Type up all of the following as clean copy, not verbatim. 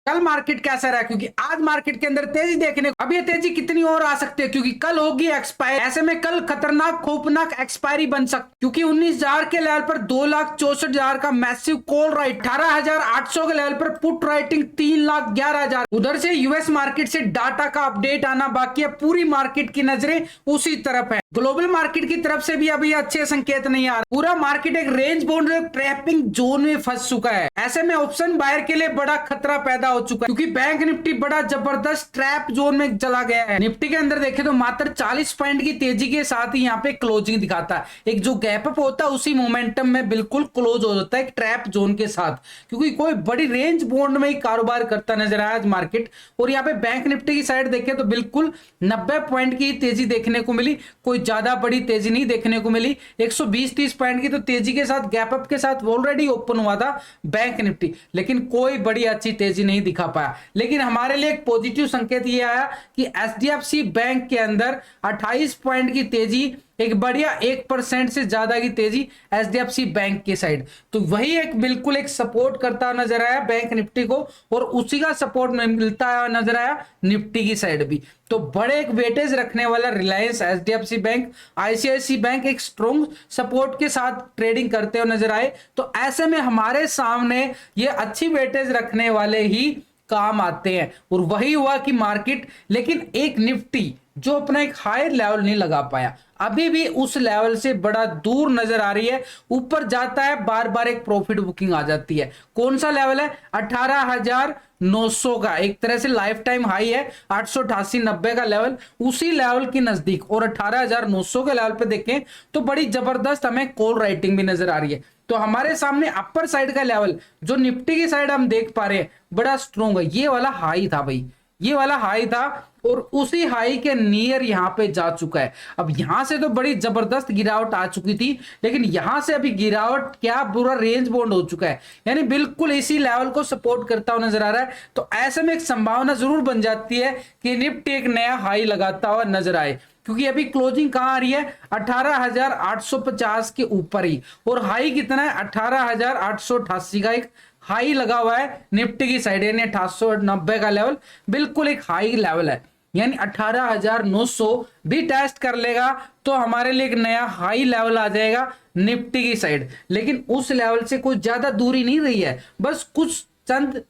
कल मार्केट कैसा रहा, क्योंकि आज मार्केट के अंदर तेजी देखने को, अब ये तेजी कितनी और आ सकती है क्योंकि कल होगी एक्सपायर। ऐसे में कल खतरनाक खौफनाक एक्सपायरी बन सकती, क्योंकि 19,000 के लेवल पर 2,64,000 का मैसिव कॉल राइट, 18,800 के लेवल पर पुट राइटिंग 3,11,000। उधर से यूएस मार्केट से डाटा का अपडेट आना बाकी है, पूरी मार्केट की नजरें उसी तरफ है। ग्लोबल मार्केट की तरफ से भी अभी अच्छे संकेत नहीं आ रहा, पूरा मार्केट एक रेंज बाउंड ट्रैपिंग जोन में फंस चुका है। ऐसे में ऑप्शन बायर के लिए बड़ा खतरा पैदा हो चुका है, क्योंकि बैंक निफ्टी बड़ा जबरदस्त ट्रैप जोन में चला गया है। निफ्टी के अंदर देखें तो मात्र 40 पॉइंट की तेजी के साथ ही यहाँ पे क्लोजिंग दिखाता है। एक जो गैप अप होता है उसी मोमेंटम में बिल्कुल क्लोज हो जाता है एक ट्रैप जोन के साथ, क्योंकि कोई बड़ी रेंज बाउंड में ही कारोबार करता नजर आया आज मार्केट। और यहाँ पे बैंक निफ्टी की साइड देखें तो बिल्कुल 90 पॉइंट की तेजी देखने को मिली, कोई ज्यादा बड़ी तेजी नहीं देखने को मिली। 120-30 पॉइंट की तो तेजी के साथ गैप अप के साथ ऑलरेडी ओपन हुआ था बैंक निफ्टी, लेकिन कोई बड़ी अच्छी तेजी नहीं दिखा पाया। लेकिन हमारे लिए एक पॉजिटिव संकेत ये आया कि एचडीएफसी बैंक के अंदर 28 पॉइंट की तेजी, एक बढ़िया 1% से ज्यादा की तेजी एचडीएफसी बैंक की साइड, तो वही एक बिल्कुल एक सपोर्ट करता हुआ नजर आया बैंक निफ्टी को, और उसी का सपोर्ट मिलता हुआ नजर आया निफ्टी की साइड भी। तो बड़े एक वेटेज रखने वाला Reliance, HDFC bank, ICICI bank एक स्ट्रॉन्ग सपोर्ट के साथ ट्रेडिंग करते हुए नजर आए। तो ऐसे में हमारे सामने ये अच्छी वेटेज रखने वाले ही काम आते हैं, और वही हुआ कि मार्केट, लेकिन एक निफ्टी जो अपना एक हायर लेवल नहीं लगा पाया, अभी भी उस लेवल से बड़ा दूर नजर आ रही है। ऊपर जाता है बार बार एक प्रॉफिट बुकिंग आ जाती है। कौन सा लेवल है? 18,900 का एक तरह से लाइफ टाइम हाई है, 888-90 का लेवल, उसी लेवल के नजदीक, और 18,900 के लेवल पे देखें तो बड़ी जबरदस्त हमें कॉल राइटिंग भी नजर आ रही है। तो हमारे सामने अपर साइड का लेवल जो निफ्टी की साइड हम देख पा रहे हैं बड़ा स्ट्रॉन्ग है। ये वाला हाई था भाई, ये वाला हाई था, और उसी हाई के नियर यहां पे जा चुका है। अब यहां से तो बड़ी जबरदस्त गिरावट आ चुकी थी, लेकिन यहां से अभी गिरावट क्या पूरा रेंज बाउंड हो चुका है, यानी बिल्कुल इसी लेवल को सपोर्ट करता हुआ नजर आ रहा है। तो ऐसे में एक संभावना जरूर बन जाती है कि निफ्टी एक नया हाई लगाता हुआ नजर आए, क्योंकि अभी क्लोजिंग कहां आ रही है? 18,850 के ऊपर ही, और हाई कितना है? 18,888 का एक हाई लगा हुआ है निफ्टी की साइड, यानी 890 का लेवल बिल्कुल एक हाई लेवल है। यानी 18,900 भी टेस्ट कर लेगा तो हमारे लिए एक नया हाई लेवल आ जाएगा निफ्टी की साइड। लेकिन उस लेवल से कोई ज्यादा दूरी नहीं रही है, बस कुछ चंद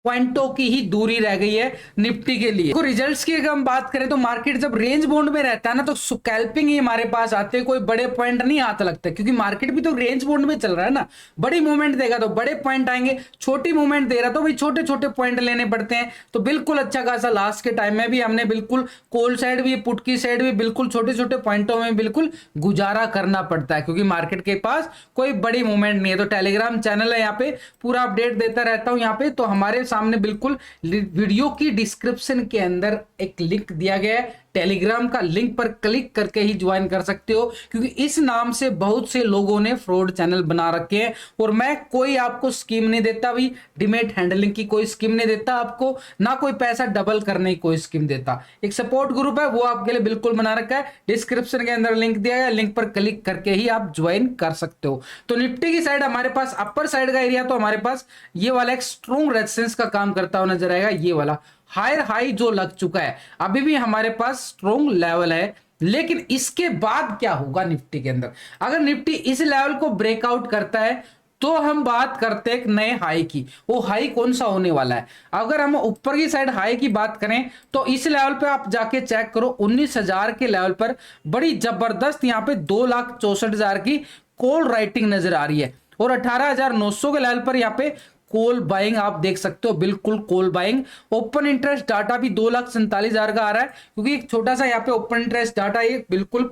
पॉइंटों की ही दूरी रह गई है निफ्टी के लिए। रिजल्ट्स की अगर हम बात करें तो मार्केट जब रेंज बाउंड में रहता है ना, तो स्कैल्पिंग ही हमारे पास आते हैं, कोई बड़े पॉइंट नहीं हाथ लगता, क्योंकि मार्केट भी तो रेंज बाउंड में चल रहा है ना। बड़ी मूवमेंट देगा तो बड़े पॉइंट आएंगे, छोटी मूवमेंट दे रहा तो भाई छोटे छोटे पॉइंट लेने पड़ते हैं। तो बिल्कुल अच्छा खासा लास्ट के टाइम में भी हमने बिल्कुल कॉल साइड भी पुट की साइड भी बिल्कुल छोटे छोटे पॉइंटों में बिल्कुल गुजारा करना पड़ता है, क्योंकि मार्केट के पास कोई बड़ी मूवमेंट नहीं है। तो टेलीग्राम चैनल है, यहाँ पे पूरा अपडेट देता रहता हूं यहाँ पे। तो हमारे सामने बिल्कुल वीडियो की डिस्क्रिप्शन के अंदर एक लिंक दिया गया है, टेलीग्राम का लिंक पर क्लिक करके ही ज्वाइन कर सकते हो, क्योंकि इस नाम से बहुत से लोगों ने फ्रॉड चैनल बना रखे हैं। और मैं कोई आपको स्कीम नहीं देता भी, डिमेट हैंडलिंग की कोई स्कीम नहीं देता आपको, ना कोई पैसा डबल करने की कोई स्कीम देता। एक सपोर्ट ग्रुप है वो आपके लिए बिल्कुल बना रखा है, डिस्क्रिप्शन के अंदर लिंक दिया गया, लिंक पर क्लिक करके ही आप ज्वाइन कर सकते हो। तो निफ्टी की साइड हमारे पास अपर साइड का एरिया, तो हमारे पास ये वाला एक स्ट्रॉन्ग रेजिस्टेंस का काम करता हुआ नजर आएगा। ये वाला हायर हाई जो लग चुका है, अभी भी हमारे पास स्ट्रॉन्ग लेवल है। लेकिन इसके बाद क्या होगा निफ्टी के अंदर? अगर निफ्टी इस लेवल को ब्रेकआउट करता है तो हम बात करते हैं एक नए हाई की। वो हाई कौन सा होने वाला है? अगर हम ऊपर की साइड हाई की बात करें तो इस लेवल पे आप जाके चेक करो, 19,000 के लेवल पर बड़ी जबरदस्त यहाँ पे 2,64,000 की कॉल राइटिंग नजर आ रही है, और 18,900 के लेवल पर यहाँ पे कॉल बाइंग आप देख सकते हो, बिल्कुल call buying. Open interest data भी 2,47,000 का आ रहा है, क्योंकि एक छोटा सा यहाँ पे ओपन इंटरेस्ट डाटा ये बिल्कुल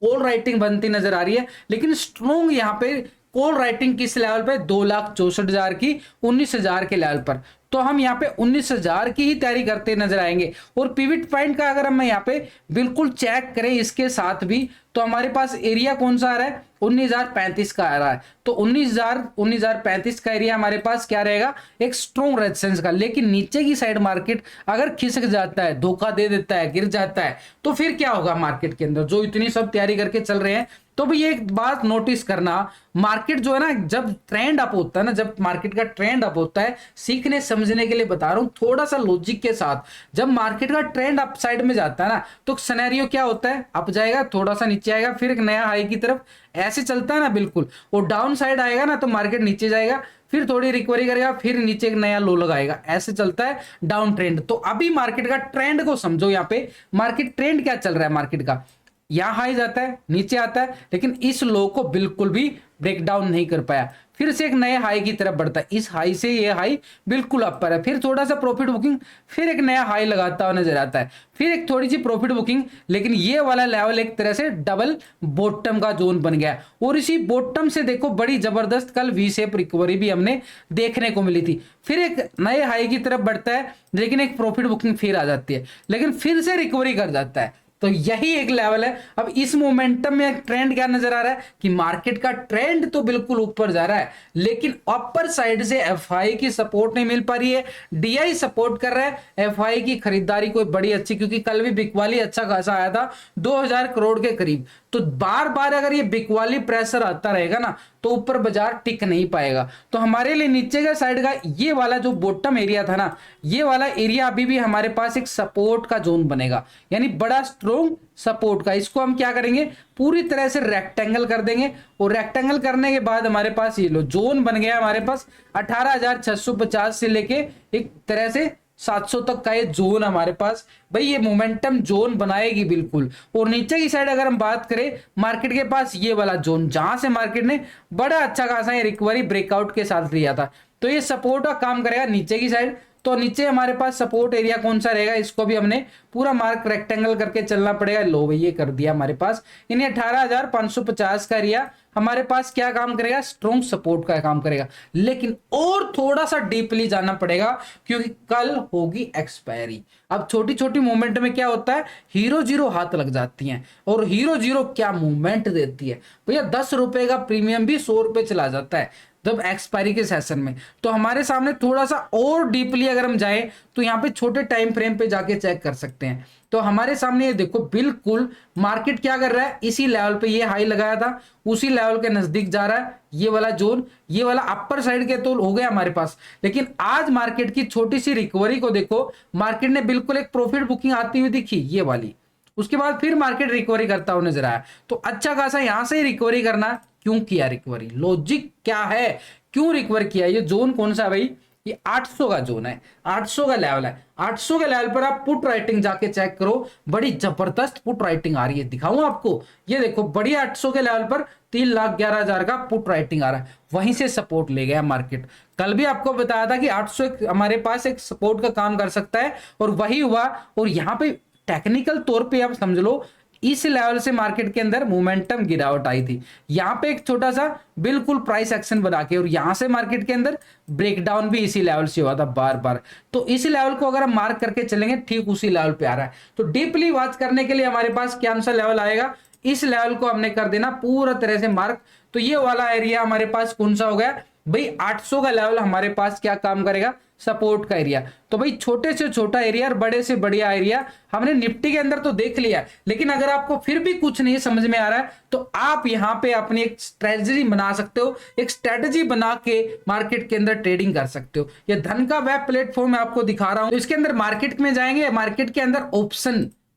कॉल राइटिंग बनती नजर आ रही है। लेकिन स्ट्रॉन्ग यहाँ पे कॉल राइटिंग किस लेवल पे? 2,64,000 की, 19,000 के लेवल पर। तो हम यहाँ पे 19,000 की ही तैयारी करते नजर आएंगे। और पिविट पॉइंट का अगर हम यहाँ पे बिल्कुल चेक करें इसके साथ भी, तो हमारे पास एरिया कौन सा आ रहा है? 19,035 का आ रहा है। तो 19,035 का एरिया हमारे पास क्या रहेगा? एक स्ट्रॉन्ग रेजिस्टेंस का। लेकिन नीचे की साइड मार्केट अगर खिसक जाता है, धोखा दे देता है, गिर जाता है, तो फिर क्या होगा मार्केट के अंदर? जो इतनी सब तैयारी करके चल रहे हैं, तो भी एक बात नोटिस करना, मार्केट जो है ना, जब ट्रेंड अप होता है ना, जब मार्केट का ट्रेंड अप होता है, सीखने समझने के लिए बता रहा हूं, थोड़ा सा लॉजिक के साथ। जब मार्केट का ट्रेंड अप साइड में जाता है ना, तो सिनेरियो क्या होता है, अप जाएगा, थोड़ा सा नीचे आएगा, फिर एक नया हाई की तरफ ऐसे चलता है ना बिल्कुल। और डाउन साइड आएगा ना तो मार्केट नीचे जाएगा, फिर थोड़ी रिकवरी करेगा, फिर नीचे एक नया लो लगाएगा, ऐसे चलता है डाउन ट्रेंड। तो अभी मार्केट का ट्रेंड को समझो, यहाँ पे मार्केट ट्रेंड क्या चल रहा है मार्केट का, यहां हाई जाता है, नीचे आता है, लेकिन इस लो को बिल्कुल भी ब्रेक डाउन नहीं कर पाया, फिर से एक नए हाई की तरफ बढ़ता है, इस हाई से ये हाई बिल्कुल अपर है, फिर थोड़ा सा प्रॉफिट बुकिंग, फिर एक नया हाई लगाता हुआ नजर आता है, फिर एक थोड़ी सी प्रॉफिट बुकिंग, लेकिन ये वाला लेवल एक तरह से डबल बॉटम का जोन बन गया। और इसी बॉटम से देखो बड़ी जबरदस्त कल वी शेप रिकवरी भी हमने देखने को मिली थी, फिर एक नए हाई की तरफ बढ़ता है, लेकिन एक प्रॉफिट बुकिंग फिर आ जाती है, लेकिन फिर से रिकवरी कर जाता है। तो यही एक लेवल है। अब इस मोमेंटम में ट्रेंड क्या नजर आ रहा है कि मार्केट का ट्रेंड तो बिल्कुल ऊपर जा रहा है, लेकिन अपर साइड से एफआई की सपोर्ट नहीं मिल पा रही है, डीआई सपोर्ट कर रहा है, एफआई की खरीदारी कोई बड़ी अच्छी, क्योंकि कल भी बिकवाली अच्छा खासा आया था 2000 करोड़ के करीब। तो बार बार अगर ये बिकवाली प्रेशर आता रहेगा ना तो ऊपर बाजार टिक नहीं पाएगा। तो हमारे लिए नीचे का साइड का ये वाला जो बॉटम एरिया था ना, ये वाला एरिया अभी भी हमारे पास एक सपोर्ट का जोन बनेगा, यानी बड़ा स्ट्रॉन्ग सपोर्ट का। इसको हम क्या करेंगे, पूरी तरह से रेक्टेंगल कर देंगे, और रेक्टेंगल करने के बाद हमारे पास ये लो जोन बन गया हमारे पास 18,650 से लेके एक तरह से 700 तक का ये जोन हमारे पास। भाई ये मोमेंटम जोन बनाएगी बिल्कुल। और नीचे की साइड अगर हम बात करें मार्केट के पास, ये वाला जोन जहां से मार्केट ने बड़ा अच्छा खासा ये रिकवरी ब्रेकआउट के साथ लिया था, तो ये सपोर्ट का काम करेगा नीचे की साइड। तो नीचे हमारे पास सपोर्ट एरिया कौन सा रहेगा, इसको भी हमने पूरा मार्क रेक्टेंगल करके चलना पड़ेगा। लो भाई ये कर दिया हमारे पास, यानी 18,550 का एरिया हमारे पास क्या काम करेगा, स्ट्रॉन्ग सपोर्ट का काम करेगा। लेकिन और थोड़ा सा डीपली जाना पड़ेगा, क्योंकि कल होगी एक्सपायरी। अब छोटी छोटी मूवमेंट में क्या होता है, हीरो जीरो हाथ लग जाती हैं, और हीरो जीरो क्या मूवमेंट देती है भैया, 10 रुपए का प्रीमियम भी 100 रुपए चला जाता है जब एक्सपायरी के सेशन में। तो हमारे सामने थोड़ा सा और डीपली अगर हम जाएं तो यहाँ पे छोटे टाइम फ्रेम पे जाके चेक कर सकते हैं। तो हमारे सामने ये देखो बिल्कुल मार्केट क्या कर रहा है, इसी लेवल पे ये हाई लगाया था, उसी लेवल के नजदीक जा रहा है। ये वाला जोन, ये वाला अपर साइड के तो हो गया हमारे पास, लेकिन आज मार्केट की छोटी सी रिकवरी को देखो, मार्केट ने बिल्कुल एक प्रॉफिट बुकिंग आती हुई दिखी ये वाली, उसके बाद फिर मार्केट रिकवरी करता हुआ नजर आया। तो अच्छा खासा यहां से रिकवरी करना, क्यों किया रिकवरी, लॉजिक क्या है, क्यों रिकवर किया, ये जोन कौन सा है भाई, ये 800 का जोन है, 800 का लेवल है। 800 के लेवल पर आप पुट राइटिंग जाके चेक करो, बड़ी जबरदस्त पुट राइटिंग आ रही है, दिखाऊं आपको, ये देखो बड़ी 800 के लेवल पर 3,11,000 का पुट राइटिंग आ रहा है, वहीं से सपोर्ट ले गया मार्केट। कल भी आपको बताया था कि 800 हमारे पास एक सपोर्ट का काम कर सकता है, और वही हुआ। और यहाँ पे टेक्निकल तौर पे आप समझ लो, इस लेवल से मार्केट के अंदर मोमेंटम गिरावट आई थी, यहां पे एक छोटा सा बिल्कुल प्राइस एक्शन बना के, और यहां से मार्केट के अंदर ब्रेकडाउन भी इसी लेवल से हुआ था बार बार। तो इस लेवल को अगर हम मार्क करके चलेंगे, ठीक उसी लेवल पे आ रहा है। तो डीपली वॉच करने के लिए हमारे पास क्या सा लेवल आएगा, इस लेवल को हमने कर देना पूरा तरह से मार्क। तो ये वाला एरिया हमारे पास कौन सा हो गया भाई, 800 का लेवल हमारे पास क्या काम करेगा, सपोर्ट का एरिया। तो भाई छोटे से छोटा एरिया और बड़े से बढ़िया एरिया हमने निफ्टी के अंदर तो देख लिया, लेकिन अगर आपको फिर भी कुछ नहीं समझ में आ रहा है तो आप यहां पे अपनी एक स्ट्रेटजी बना सकते हो, एक स्ट्रेटजी बना के मार्केट के अंदर ट्रेडिंग कर सकते हो। ये धन का वेब प्लेटफॉर्म मैं आपको दिखा रहा हूं, तो इसके अंदर मार्केट में जाएंगे, मार्केट के अंदर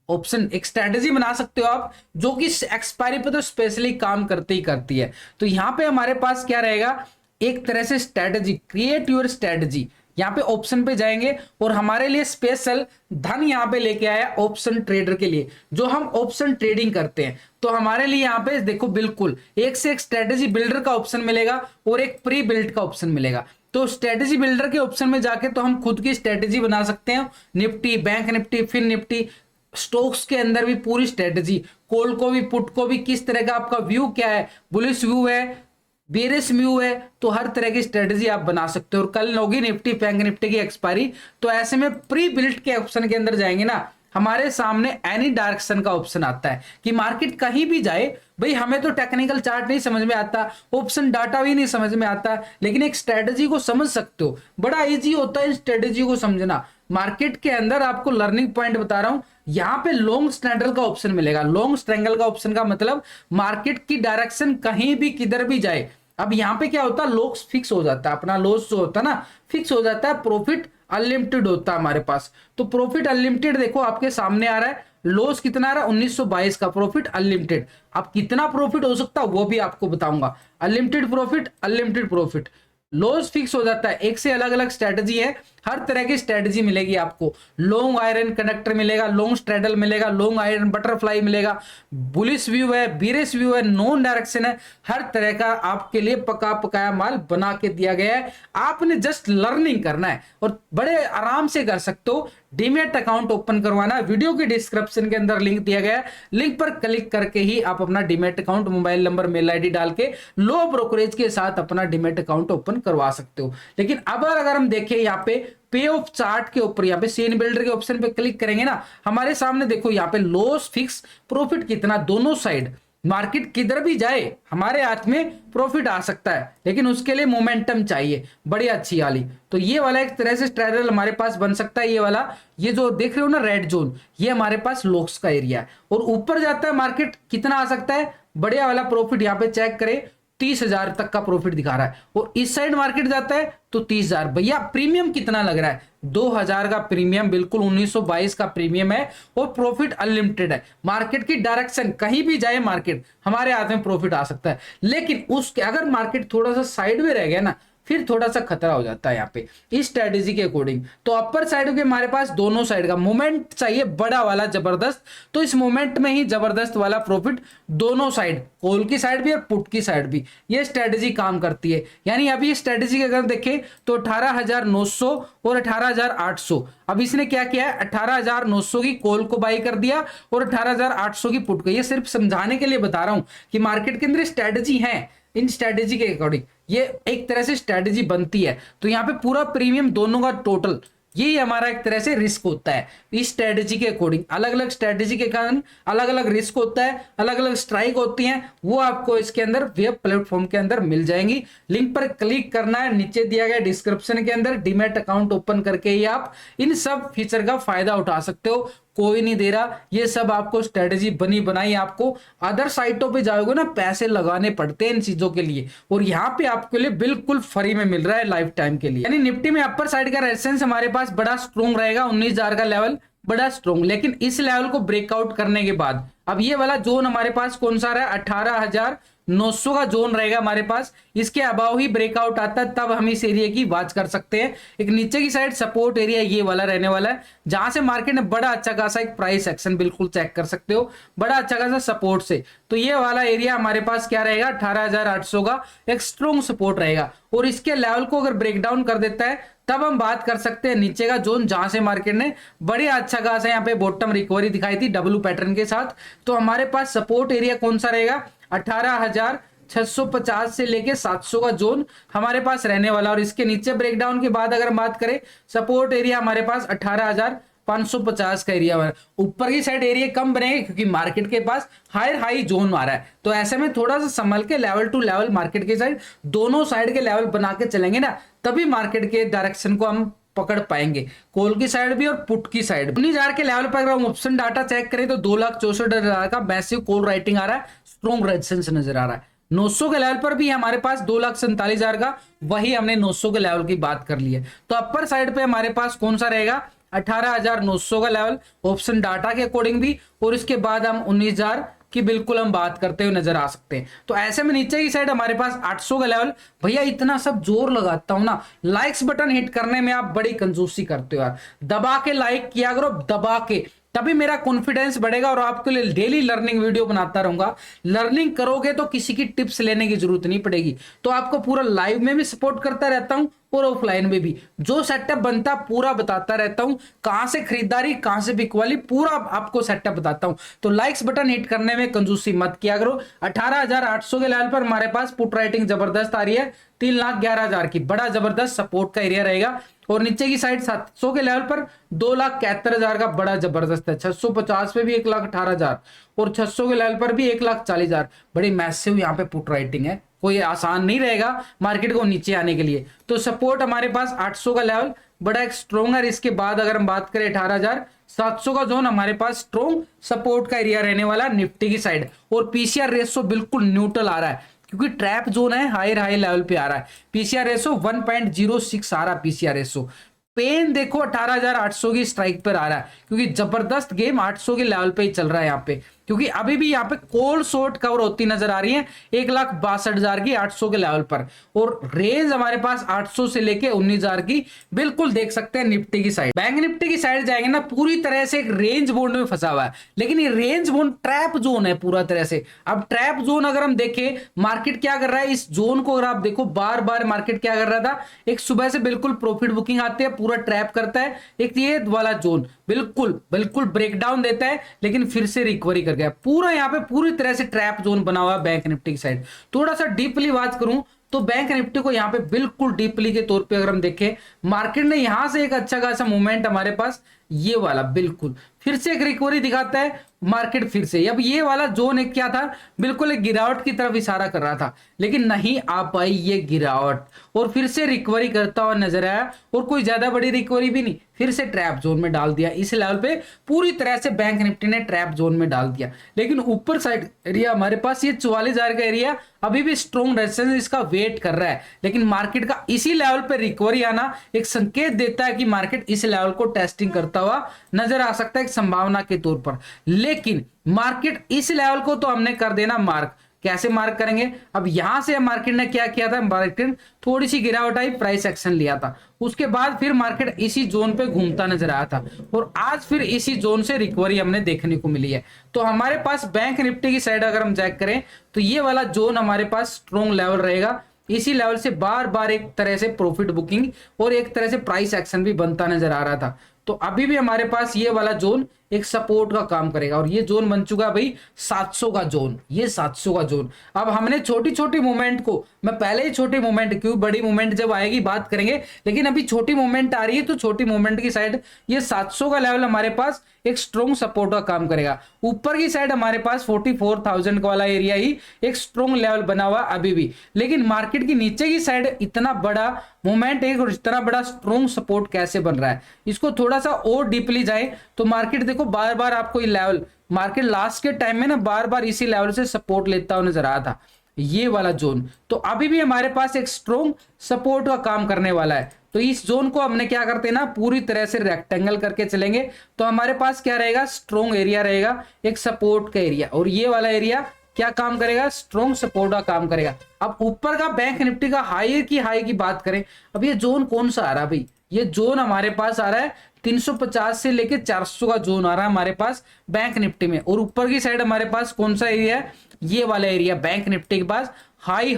ऑप्शन एक स्ट्रेटजी बना सकते हो आप, जो कि एक्सपायरी पे तो स्पेशली काम करती ही करती है। तो यहां पे हमारे पास क्या रहेगा, एक तरह से स्ट्रेटजी, क्रिएट योर स्ट्रेटजी। यहाँ पे ऑप्शन पे जाएंगे, और हमारे लिए स्पेशल धन यहाँ पे लेके आया ऑप्शन ट्रेडर के लिए, जो हम ऑप्शन ट्रेडिंग करते हैं। तो हमारे लिए यहाँ पे देखो बिल्कुल एक से एक स्ट्रेटजी बिल्डर का ऑप्शन मिलेगा, और एक प्री बिल्ड का ऑप्शन मिलेगा। तो स्ट्रेटजी बिल्डर के ऑप्शन में जाके तो हम खुद की स्ट्रेटजी बना सकते हैं, Nifty, bank Nifty, fin Nifty, stocks के अंदर भी पूरी स्ट्रेटजी, कॉल को भी पुट को भी, किस तरह का आपका व्यू क्या है, बुलिश व्यू है, बेरिश व्यू है, तो हर तरह की स्ट्रेटजी आप बना सकते हो। और कल होगी निफ्टी बैंक निफ्टी की एक्सपायरी, तो ऐसे में प्री बिल्ट के ऑप्शन के अंदर जाएंगे ना, हमारे सामने एनी डायरेक्शन का ऑप्शन आता है कि मार्केट कहीं भी जाए, भाई हमें तो टेक्निकल चार्ट नहीं समझ में आता, ऑप्शन डाटा भी नहीं समझ में आता, लेकिन एक स्ट्रेटजी को समझ सकते हो, बड़ा इजी होता है स्ट्रेटजी को समझना। मार्केट के अंदर आपको लर्निंग पॉइंट बता रहा हूं, यहां पे लॉन्ग स्ट्रैंगल का ऑप्शन मिलेगा। लॉन्ग स्ट्रैंगल का ऑप्शन का मतलब मार्केट की डायरेक्शन कहीं भी किधर भी जाए। अब यहां पे क्या होता है, लॉस फिक्स हो जाता है, अपना लॉस जो होता है ना फिक्स हो जाता है, प्रॉफिट अनलिमिटेड होता है हमारे पास। तो प्रॉफिट अनलिमिटेड देखो आपके सामने आ रहा है, लॉस कितना आ रहा है 1922 का, प्रॉफिट अनलिमिटेड। अब कितना प्रॉफिट हो सकता है वो भी आपको बताऊंगा। Unlimited profit, unlimited profit, loss fix हो जाता है। एक से अलग अलग स्ट्रेटजी है, हर तरह की स्ट्रेटजी मिलेगी आपको। लॉन्ग आयरन कनेक्टर मिलेगा, लॉन्ग स्ट्रेडल मिलेगा, लॉन्ग आयरन बटरफ्लाई मिलेगा, बुलिश व्यू है, बीरिश व्यू है, नॉन डायरेक्शन है, हर तरह का आपके लिए पका पकाया माल बना के दिया गया है। आपने जस्ट लर्निंग करना है और बड़े आराम से कर सकते हो। डीमैट अकाउंट ओपन करवाना है, वीडियो के डिस्क्रिप्शन के अंदर लिंक दिया गया है, लिंक पर क्लिक करके ही आप अपना demat account, mobile number, mail ID डाल के लो ब्रोकरेज के साथ अपना डीमैट अकाउंट ओपन करवा सकते हो। लेकिन अब अगर हम देखें यहाँ पे पे ऑफ चार्ट के ऊपर, यहाँ पे सीन बिल्डर के ऑप्शन पे क्लिक करेंगे ना, हमारे सामने देखो यहाँ पे लॉस फिक्स प्रॉफिट कितना, दोनों साइड मार्केट किधर भी जाए हमारे हाथ में प्रॉफिट आ सकता है, लेकिन उसके लिए मोमेंटम चाहिए बड़ी अच्छी वाली। तो ये वाला एक तरह से स्ट्रेडल हमारे पास बन सकता है। ये वाला, ये जो देख रहे हो ना रेड जोन, ये हमारे पास लॉस का एरिया है। और ऊपर जाता है मार्केट कितना आ सकता है, बढ़िया वाला प्रॉफिट यहाँ पे चेक करें 30,000 तक का प्रॉफिट दिखा रहा है। और इस साइड मार्केट जाता है तो 30,000। भैया प्रीमियम कितना लग रहा है, 2,000 का प्रीमियम, बिल्कुल 1922 का प्रीमियम है और प्रॉफिट अनलिमिटेड है। मार्केट की डायरेक्शन कहीं भी जाए मार्केट, हमारे हाथ में प्रॉफिट आ सकता है। लेकिन उसके अगर मार्केट थोड़ा सा साइड में रह गया ना, फिर थोड़ा सा खतरा हो जाता है यहाँ पे इस स्ट्रेटेजी के अकॉर्डिंग। तो अपर साइड के हमारे पास दोनों साइड का मूवमेंट चाहिए बड़ा वाला जबरदस्त। तो इस मूवमेंट में ही जबरदस्त वाला प्रॉफिट दोनों साइड, कॉल की साइड भी और पुट की साइड भी, ये स्ट्रेटेजी काम करती है। यानी अभी इस स्ट्रेटेजी के अगर देखें तो 18,900 और 18,800, अब इसने क्या किया है 18,900 की कॉल को बाई कर दिया और 18,800 की पुट को। ये सिर्फ समझाने के लिए बता रहा हूं कि मार्केट के अंदर स्ट्रेटेजी है, इन स्ट्रेटेजी के अकॉर्डिंग ये एक तरह से स्ट्रेटेजी बनती है। तो यहाँ पे पूरा प्रीमियम दोनों का टोटल, ये हमारा एक तरह से रिस्क होता है इस स्ट्रेटेजी के अकॉर्डिंग। अलग अलग स्ट्रेटेजी के कारण अलग अलग रिस्क होता है, अलग अलग स्ट्राइक होती हैं, वो आपको इसके अंदर वेब प्लेटफॉर्म के अंदर मिल जाएंगी। लिंक पर क्लिक करना है, नीचे दिया गया डिस्क्रिप्शन के अंदर डीमैट अकाउंट ओपन करके ही आप इन सब फीचर का फायदा उठा सकते हो। कोई नहीं दे रहा, ये सब आपको स्ट्रेटेजी बनी बनाई आपको अदर साइटों पे जाओगे ना, पैसे लगाने पड़ते हैं इन चीजों के लिए, और यहाँ पे आपके लिए बिल्कुल फ्री में मिल रहा है लाइफ टाइम के लिए। यानी निफ्टी में अपर साइड का रेजिस्टेंस हमारे पास बड़ा स्ट्रॉन्ग रहेगा, 19,000 का लेवल बड़ा स्ट्रॉन्ग। लेकिन इस लेवल को ब्रेकआउट करने के बाद अब ये वाला जोन हमारे पास कौन सा रहा है, 18,900 का जोन रहेगा हमारे पास। इसके अबाव ही ब्रेकआउट आता है, तब हम इस एरिया की बात कर सकते हैं। एक नीचे की साइड सपोर्ट एरिया ये वाला रहने वाला है, जहां से मार्केट ने बड़ा अच्छा खासा एक प्राइस एक्शन बिल्कुल चेक कर सकते हो, बड़ा अच्छा खासा सपोर्ट से। तो ये वाला एरिया हमारे पास क्या रहेगा, 18,800 का एक स्ट्रॉन्ग सपोर्ट रहेगा। और इसके लेवल को अगर ब्रेकडाउन कर देता है तब हम बात कर सकते हैं नीचे का जोन, जहां से मार्केट ने बड़े अच्छा खासा यहाँ पे बॉटम रिकवरी दिखाई थी डब्ल्यू पैटर्न के साथ। तो हमारे पास सपोर्ट एरिया कौन सा रहेगा, 18,650 से लेके 700 का जोन हमारे पास रहने वाला। और इसके नीचे ब्रेकडाउन के बाद अगर बात करें, सपोर्ट एरिया हमारे पास 18,550 का एरिया। ऊपर की साइड एरिया कम बनेगा क्योंकि मार्केट के पास हाई जोन आ रहा है। तो ऐसे में थोड़ा सा संभल के लेवल टू लेवल मार्केट के साइड, दोनों साइड के लेवल बना के चलेंगे ना, तभी मार्केट के डायरेक्शन को हम पकड़ पाएंगे, कॉल की साइड भी और पुट की साइड। 19,000 के लेवल पर अगर हम ऑप्शन डाटा चेक करें तो 2,64,000 का मैसिव कॉल राइटिंग आ रहा है, स्ट्रॉन्ग रेजिस्टेंस नजर आ रहा है। 900 के लेवल पर भी हमारे पास 2,47,000 का, वही हमने 900 के लेवल की बात कर ली है। तो अपर साइड पे हमारे पास कौन सा रहेगा, 18,900 का लेवल ऑप्शन डाटा के अकॉर्डिंग भी, और इसके बाद हम 19,000 की बिल्कुल हम बात करते हुए नजर आ सकते हैं। तो ऐसे में नीचे की साइड हमारे पास 800 का लेवल। भैया इतना सब जोर लगाता हूं ना, लाइक्स बटन हिट करने में आप बड़ी कंजूसी करते हो यार, दबा के लाइक किया करो, दबा के, तभी मेरा कॉन्फिडेंस बढ़ेगा और आपके लिए डेली लर्निंग वीडियो बनाता रहूंगा। लर्निंग करोगे तो किसी की टिप्स लेने की जरूरत नहीं पड़ेगी। तो आपको पूरा लाइव में भी सपोर्ट करता रहता हूं और ऑफलाइन में भी, जो सेटअप बनता पूरा बताता रहता हूं, कहां से खरीदारी कहां से बिकवाली पूरा आपको सेटअप बताता हूं। तो लाइक्स बटन हिट करने में कंजूसी मत किया करो। 18,800 के लेवल पर हमारे पास पुट राइटिंग जबरदस्त आ रही है, 3,11,000 की, बड़ा जबरदस्त सपोर्ट का एरिया रहेगा। और नीचे की साइड 700 के लेवल पर 2,71,000 का बड़ा जबरदस्त है, 650 पे भी 1,18,000 और 600 के लेवल पर भी 1,40,000, बड़ी मैसिव यहाँ पे पुट राइटिंग है। कोई आसान नहीं रहेगा मार्केट को नीचे आने के लिए। तो सपोर्ट हमारे पास 800 का लेवल बड़ा एक स्ट्रॉन्ग है। इसके बाद अगर हम बात करें 18,700 का जोन हमारे पास स्ट्रॉन्ग सपोर्ट का एरिया रहने वाला निफ्टी की साइड। और पीसीआर रेशो बिल्कुल न्यूट्रल आ रहा है क्योंकि ट्रैप जोन है, हाई लेवल पे आ रहा है। पीसीआर रेशो 1.06 आ रहा है, पीसीआर रेशो पेन देखो 18,800 की स्ट्राइक पर आ रहा है, क्योंकि जबरदस्त गेम 800 के लेवल पे ही चल रहा है यहाँ पे, क्योंकि अभी भी यहाँ पे कॉल शॉर्ट कवर होती नजर आ रही है 1,62,000 की 800 के लेवल पर, और रेंज हमारे पास 800 से लेके 19,000 की बिल्कुल देख सकते हैं। निफ्टी की साइड, बैंक निफ्टी की साइड जाएंगे ना, पूरी तरह से एक रेंज बोन्ड में फंसा हुआ है, लेकिन ये रेंज बोन्ड ट्रैप जोन है पूरा तरह से। अब ट्रैप जोन अगर हम देखें, मार्केट क्या कर रहा है, इस जोन को अगर आप देखो, बार बार मार्केट क्या कर रहा था, एक सुबह से बिल्कुल प्रॉफिट बुकिंग आती है, पूरा ट्रैप करता है, एक ये वाला जोन बिल्कुल बिल्कुल ब्रेकडाउन देता है, लेकिन फिर से रिकवरी कर गया। पूरा यहाँ पे पूरी तरह से ट्रैप जोन बना हुआ है बैंक निफ्टी की साइड। थोड़ा सा डीपली बात करूं तो बैंक निफ्टी को यहाँ पे बिल्कुल डीपली के तौर पे अगर हम देखें, मार्केट ने यहां से एक अच्छा खासा मूवमेंट हमारे पास ये वाला बिल्कुल फिर से एक रिकवरी दिखाता है मार्केट फिर से। अब ये वाला जोन एक क्या था, बिल्कुल एक गिरावट की तरफ इशारा कर रहा था, लेकिन नहीं आ पाई ये गिरावट, और फिर से रिकवरी करता हुआ नजर आया, और कोई ज्यादा बड़ी रिकवरी भी नहीं, फिर से ट्रैप जोन में डाल दिया। इस लेवल पे पूरी तरह से बैंक निफ्टी ने ट्रैप जोन में डाल दिया। लेकिन ऊपर साइड एरिया हमारे पास ये 44,000 का एरिया अभी भी स्ट्रॉन्ग रेजिस्टेंस इसका वेट कर रहा है, लेकिन मार्केट का इसी लेवल पे रिकवरी आना एक संकेत देता है कि मार्केट इस लेवल को टेस्टिंग करता हुआ नजर आ सकता है एक संभावना के तौर पर। लेकिन मार्केट इस लेवल को तो हमने कर देना मार्क। कैसे मार्क करेंगे, अब यहां से मार्केट ने क्या किया था, मार्केट थोड़ी सी गिरावट आई, प्राइस एक्शन लिया था, उसके बाद फिर मार्केट इसी जोन पे घूमता नजर आया था, और आज फिर इसी जोन से रिकवरी हमने देखने को मिली है। तो हमारे पास बैंक निफ्टी की साइड अगर हम चेक करें तो ये वाला जोन हमारे पास स्ट्रॉन्ग लेवल रहेगा, इसी लेवल से बार बार एक तरह से प्रॉफिट बुकिंग और एक तरह से प्राइस एक्शन भी बनता नजर आ रहा था। तो अभी भी हमारे पास ये वाला जोन एक सपोर्ट का काम करेगा, और ये जोन बन चुका है भाई 700 का जोन, ये 700 का जोन। अब हमने छोटी छोटी मूवमेंट को, मैं पहले ही छोटी मूवमेंट, क्यों बड़ी मूवमेंट जब आएगी बात करेंगे, लेकिन अभी छोटी मूवमेंट आ रही है, तो छोटी मूवमेंट की साइड ये 700 का लेवल हमारे पास एक स्ट्रॉन्ग सपोर्ट का काम करेगा। ऊपर की साइड हमारे पास 44,000 का वाला एरिया ही एक स्ट्रॉन्ग लेवल बना हुआ अभी भी, लेकिन मार्केट की नीचे की साइड इतना बड़ा मूवमेंट एक और इतना बड़ा स्ट्रॉन्ग सपोर्ट कैसे बन रहा है, इसको थोड़ा सा और डीपली जाए तो मार्केट देखो बार बार आपको ये लेवल, मार्केट लास्ट के टाइम में ना बार बार इसी लेवल से सपोर्ट लेता हुआ नजर आया था, ये वाला जोन। तो अभी भी हमारे पास एक स्ट्रॉन्ग सपोर्ट का काम करने वाला है। तो इस जोन को हमने क्या करते हैं ना, पूरी तरह से रेक्टेंगल करके चलेंगे, तो हमारे पास क्या रहेगा, स्ट्रॉन्ग एरिया रहेगा, एक सपोर्ट का एरिया, और ये वाला एरिया क्या काम करेगा, स्ट्रॉन्ग सपोर्ट का काम करेगा। अब ऊपर का बैंक निफ्टी का हाई की बात करें, अब ये जोन कौन सा आ रहा है भाई, ये जोन हमारे पास आ रहा है 350 से लेके 400 का जोन आ रहा है हमारे पास बैंक निफ्टी में, और ऊपर की साइड हमारे पास कौन सा एरिया है, ये वाला एरिया बैंक निफ्टी के पास हाई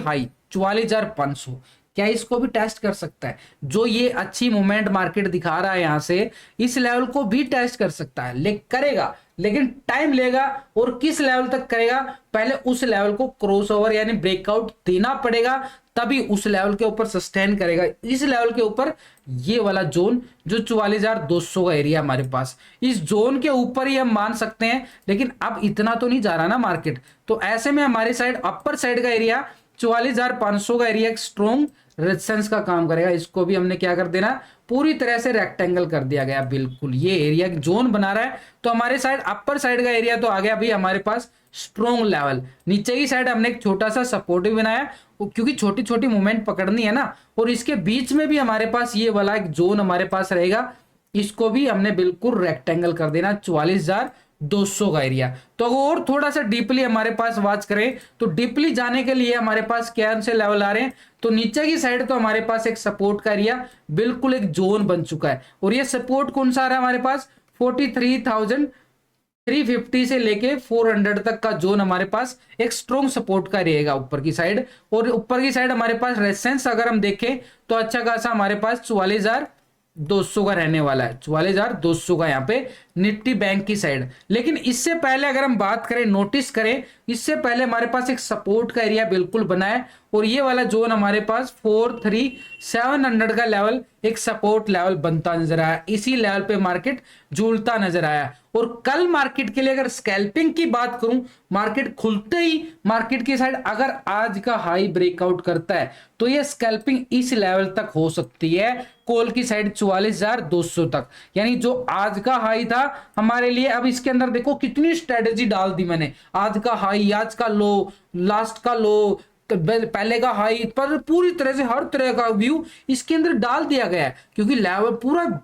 44,500। क्या इसको भी टेस्ट कर सकता है, जो ये अच्छी मूवमेंट मार्केट दिखा रहा है यहां से, इस लेवल को भी टेस्ट कर सकता है, करेगा, लेकिन टाइम लेगा, और किस लेवल तक करेगा, पहले उस लेवल को क्रॉसओवर यानी ब्रेकआउट देना पड़ेगा, तभी उस लेवल के ऊपर सस्टेन करेगा। इस लेवल के ऊपर ये वाला जोन जो 44,200 का एरिया हमारे पास, इस जोन के ऊपर ही हम मान सकते हैं, लेकिन अब इतना तो नहीं जा रहा ना मार्केट, तो ऐसे में हमारी साइड अपर साइड का एरिया 44,500 का एरिया एक स्ट्रॉन्ग रेजिस्टेंस का काम करेगा। इसको भी हमने क्या कर देना, पूरी तरह से रेक्टेंगल कर दिया गया, बिल्कुल ये एरिया जोन बना रहा है, तो हमारे साइड अपर साइड का एरिया तो आ गया भाई हमारे पास स्ट्रॉन्ग लेवल। नीचे की साइड हमने एक छोटा सा सपोर्टिव बनाया, क्योंकि छोटी छोटी मूवमेंट पकड़नी है ना, और इसके बीच में भी हमारे पास ये वाला एक जोन हमारे पास रहेगा, इसको भी हमने बिल्कुल रेक्टेंगल कर देना 44,200 का एरिया। तो अगर और थोड़ा सा डीपली हमारे पास वॉच करें, तो डीपली जाने के लिए हमारे पास क्या से लेवल आ रहे हैं, तो नीचे की साइड तो हमारे पास एक सपोर्ट का एरिया बिल्कुल एक जोन बन चुका है, और ये सपोर्ट कौन सा आ रहा है हमारे पास 43,350 से लेके 400 तक का जोन हमारे पास एक स्ट्रॉन्ग सपोर्ट का रहेगा ऊपर की साइड। और ऊपर की साइड हमारे पास रेजिस्टेंस अगर हम देखें तो अच्छा खासा हमारे पास 44,200 का रहने वाला है, 44,200 का यहाँ पे निफ्टी बैंक की साइड। लेकिन इससे पहले अगर हम बात करें, नोटिस करें, इससे पहले हमारे पास एक सपोर्ट का एरिया बिल्कुल बना है, और ये वाला जोन हमारे पास 43,700 का लेवल एक सपोर्ट लेवल बनता नजर आया, इसी लेवल पे मार्केट झूलता नजर आया। और कल मार्केट के लिए अगर स्कैल्पिंग की बात करूं, मार्केट खुलते ही मार्केट की साइड अगर आज का हाई ब्रेकआउट करता है, तो ये स्कैल्पिंग इस लेवल तक हो सकती है, कॉल की साइड 44,200 तक, यानी जो आज का हाई था हमारे लिए। अब इसके अंदर देखो कितनी स्ट्रेटेजी डाल दी मैंने, आज का हाई, आज का लो, लास्ट का लो, पहले का हाई पर पूरी तरह से हर तरह का व्यू इसके अंदर डाल दिया गया है, क्योंकि लेवल पूरा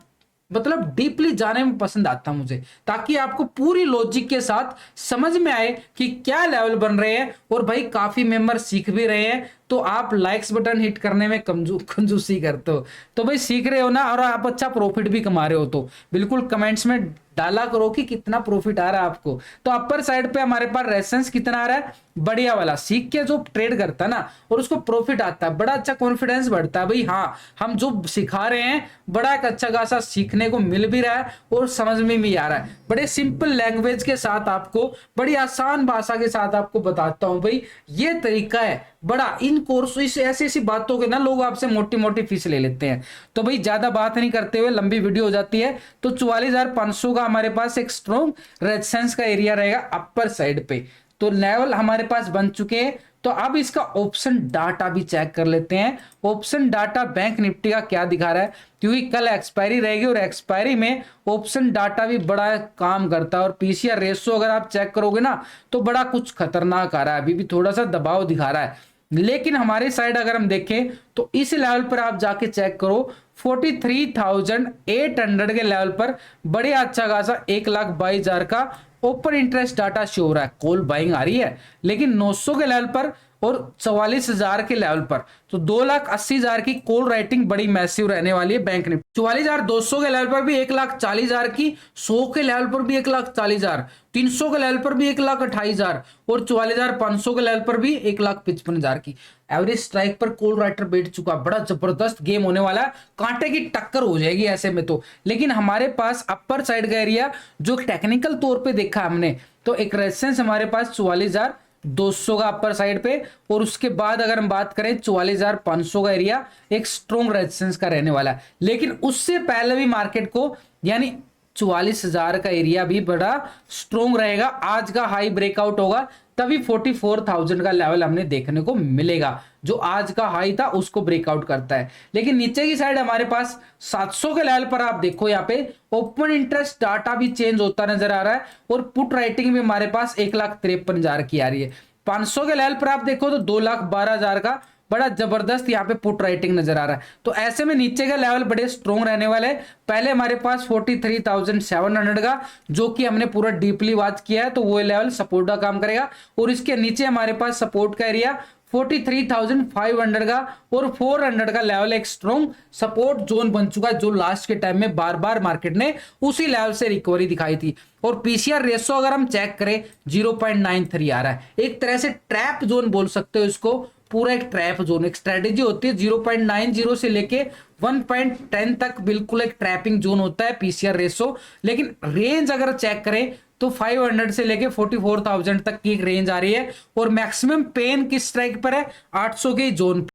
मतलब डीपली जाने में पसंद आता मुझे, ताकि आपको पूरी लॉजिक के साथ समझ में आए कि क्या लेवल बन रहे हैं। और भाई काफी मेंबर सीख भी रहे हैं, तो आप लाइक्स बटन हिट करने में कंजूसी करते हो, तो भाई सीख रहे हो ना, और आप अच्छा प्रॉफिट भी कमा रहे हो, तो बिल्कुल कमेंट्स में डाला करो कि कितना प्रॉफिट आ रहा है आपको। तो अपर साइड पे हमारे पास रेसेंस कितना आ रहा है, बढ़िया वाला, सीख के जो ट्रेड करता है ना और उसको प्रॉफिट आता है, बड़ा अच्छा कॉन्फिडेंस बढ़ता है भाई, हाँ हम जो सिखा रहे हैं बड़ा एक अच्छा खासा सीखने को मिल भी रहा है और समझ में भी आ रहा है। बड़े सिंपल लैंग्वेज के साथ आपको, बड़ी आसान भाषा के साथ आपको बताता हूं भाई, ये तरीका है बड़ा। इन कोर्स इस ऐसी ऐसी बातों के ना लोग आपसे मोटी मोटी फीस ले लेते हैं। तो भाई ज्यादा बात नहीं करते हुए, लंबी वीडियो हो जाती है, तो 44,500 का हमारे पास एक स्ट्रॉन्ग रेजिस्टेंस का एरिया रहेगा अपर साइड पे। तो लेवल हमारे पास बन चुके हैं। तो अब इसका ऑप्शन डाटा भी चेक कर लेते हैं। ऑप्शन डाटा बैंक निफ्टी का क्या दिखा रहा है, क्योंकि कल एक्सपायरी रहेगी और एक्सपायरी में ऑप्शन डाटा भी बड़ा काम करता है। और पीसीआर रेशो अगर आप चेक करोगे ना तो बड़ा कुछ खतरनाक आ रहा है, अभी भी थोड़ा सा दबाव दिखा रहा है। लेकिन हमारी साइड अगर हम देखें तो इस लेवल पर आप जाके चेक करो, 43,800 के लेवल पर बड़े अच्छा खासा 1,22,000 का ओपन इंटरेस्ट डाटा शो हो रहा है। कॉल बाइंग आ रही है, लेकिन 900 के लेवल पर और 44,000 के लेवल पर तो 2,80,000 की कॉल राइटिंग बड़ी मैसिव रहने वाली है बैंक निफ्टी। 44,200 के लेवल पर भी 1,40,000 की, 100 के लेवल पर भी 1,40,000, 300 के लेवल पर भी 1,28,000 और 44,500 के लेवल पर भी 1,55,000 की एवरेज स्ट्राइक पर कॉल राइटर बैठ चुका। बड़ा जबरदस्त गेम होने वाला है, कांटे की टक्कर हो जाएगी ऐसे में तो। लेकिन हमारे पास अपर साइड का एरिया जो टेक्निकल तौर पे देखा हमने, तो एक रेजिस्टेंस हमारे पास 44,200 का अपर साइड पे, और उसके बाद अगर हम बात करें 44,500 का एरिया एक स्ट्रॉन्ग रेजिस्टेंस का रहने वाला है। लेकिन उससे पहले भी मार्केट को यानी 44,000 का एरिया भी बड़ा स्ट्रॉन्ग रहेगा। आज का हाई ब्रेकआउट होगा तभी 44,000 का लेवल हमने देखने को मिलेगा, जो आज का हाई था उसको ब्रेकआउट करता है। लेकिन नीचे की साइड हमारे पास 700 के लेवल पर आप देखो, यहाँ पे ओपन इंटरेस्ट डाटा भी चेंज होता नजर आ रहा है और पुट राइटिंग भी हमारे पास 1,53,000 की आ रही है। 500 के लेवल पर आप देखो तो 2,12,000 का बड़ा जबरदस्त यहाँ पे पुट राइटिंग नजर आ रहा है। तो ऐसे में नीचे का लेवल बड़े स्ट्रॉन्ग रहने वाले हैं। पहले हमारे पास 43,700 का जो कि हमने पूरा डीपली वॉच किया है, तो वो लेवल सपोर्ट का काम करेगा। और इसके नीचे हमारे पास सपोर्ट का एरिया 43,500 का और 400 का लेवल एक स्ट्रॉन्ग सपोर्ट जोन बन चुका है, जो लास्ट के टाइम में बार बार मार्केट ने उसी लेवल से रिकवरी दिखाई थी। और पीसीआर रेशो अगर हम चेक करें 0.93 आ रहा है, एक तरह से ट्रैप जोन बोल सकते हो इसको, पूरा एक ट्रैप जोन। एक स्ट्रेटेजी होती है 0.90 से लेके 1.10 तक, बिल्कुल एक ट्रैपिंग जोन होता है पीसीआर रेशो। लेकिन रेंज अगर चेक करें तो 500 से लेके 44,000 तक की एक रेंज आ रही है, और मैक्सिमम पेन किस स्ट्राइक पर है, 800 के जोन।